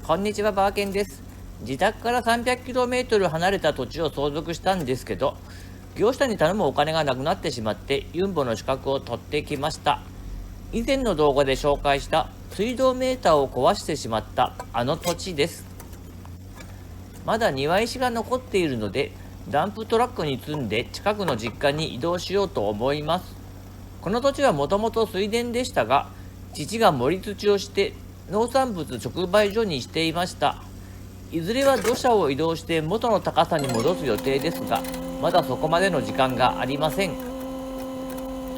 こんにちは、バーケンです。自宅から 300km 離れた土地を相続したんですけど、業者に頼むお金がなくなってしまってユンボの資格を取ってきました。以前の動画で紹介した水道メーターを壊してしまったあの土地です。まだ庭石が残っているので、ダンプトラックに積んで近くの実家に移動しようと思います。この土地はもともと水田でしたが、父が盛り土をして農産物直売所にしていました。いずれは土砂を移動して元の高さに戻す予定ですが、まだそこまでの時間がありません。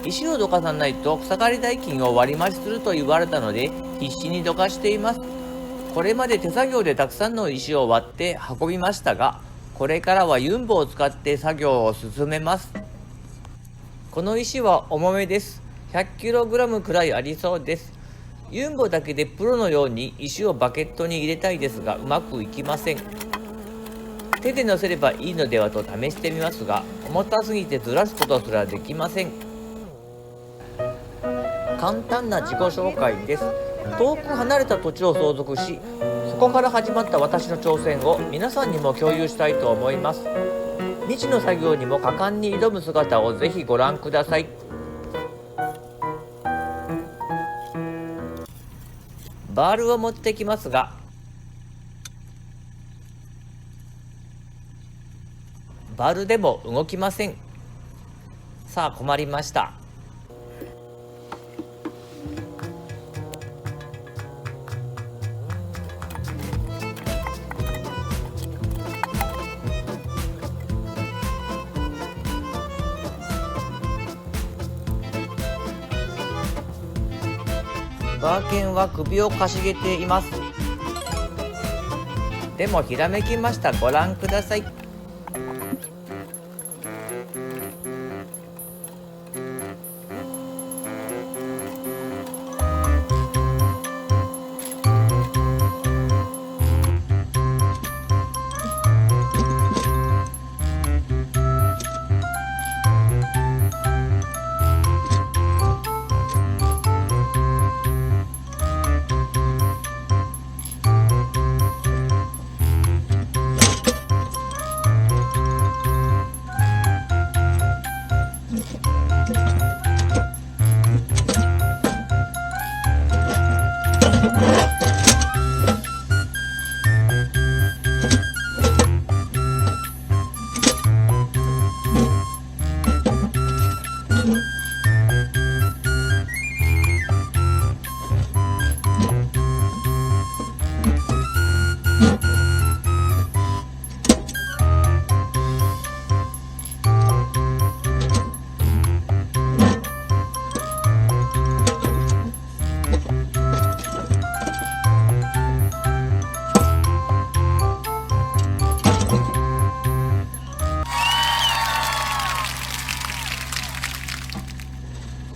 石をどかさないと草刈り代金を割り増しすると言われたので、必死にどかしています。これまで手作業でたくさんの石を割って運びましたが、これからはユンボを使って作業を進めます。この石は重めです。100kg くらいありそうです。ユンボだけでプロのように石をバケットに入れたいですが、うまくいきません。手で乗せればいいのではと試してみますが、重たすぎてずらすことすらできません。簡単な自己紹介です。遠く離れた土地を相続し、そこから始まった私の挑戦を皆さんにも共有したいと思います。未知の作業にも果敢に挑む姿をぜひご覧ください。バールを持ってきますが、バールでも動きません。さあ、困りました。バーケンは首をかしげています。でもひらめきました。ご覧ください。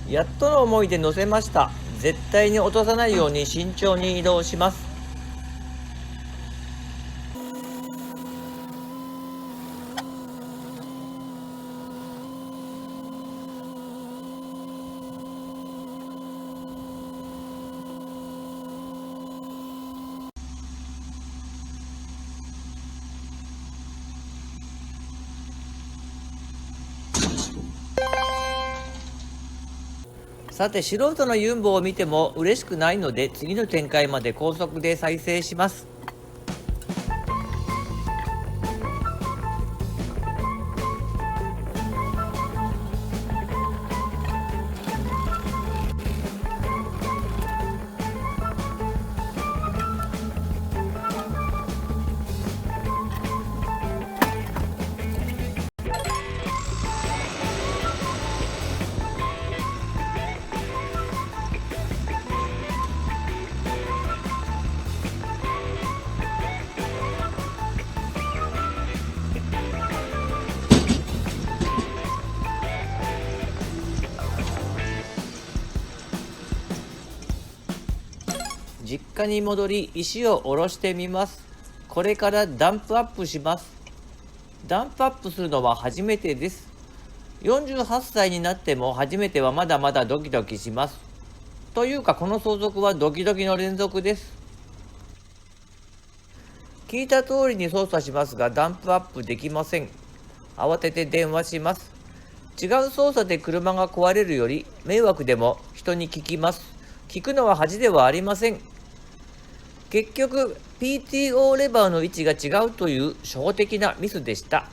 やっとの思いで乗せました。絶対に落とさないように慎重に移動します。さて、素人のユンボを見ても嬉しくないので、次の展開まで高速で再生します。実家に戻り石を下ろしてみます。これからダンプアップします。ダンプアップするのは初めてです。48歳になっても初めてはまだまだドキドキします。というかこの相続はドキドキの連続です。聞いた通りに操作しますがダンプアップできません。慌てて電話します。違う操作で車が壊れるより迷惑でも人に聞きます。聞くのは恥ではありません。結局 PTO レバーの位置が違うという初歩的なミスでした。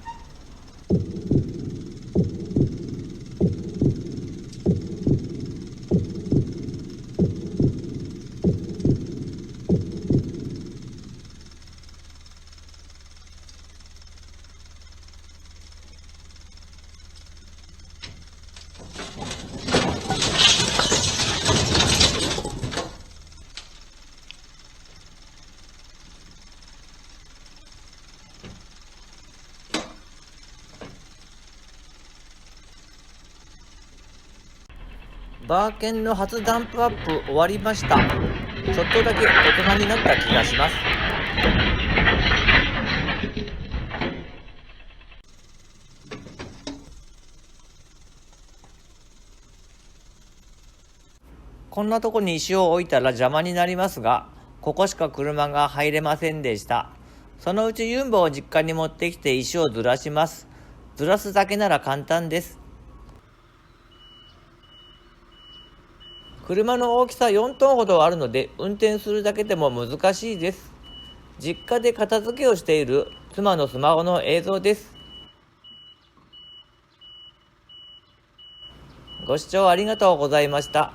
バーケンの初ダンプアップ終わりました。ちょっとだけ大人になった気がします。こんなとこに石を置いたら邪魔になりますが、ここしか車が入れませんでした。そのうちユンボを実家に持ってきて石をずらします。ずらすだけなら簡単です。車の大きさ4トンほどあるので運転するだけでも難しいです。実家で片付けをしている妻のスマホの映像です。ご視聴ありがとうございました。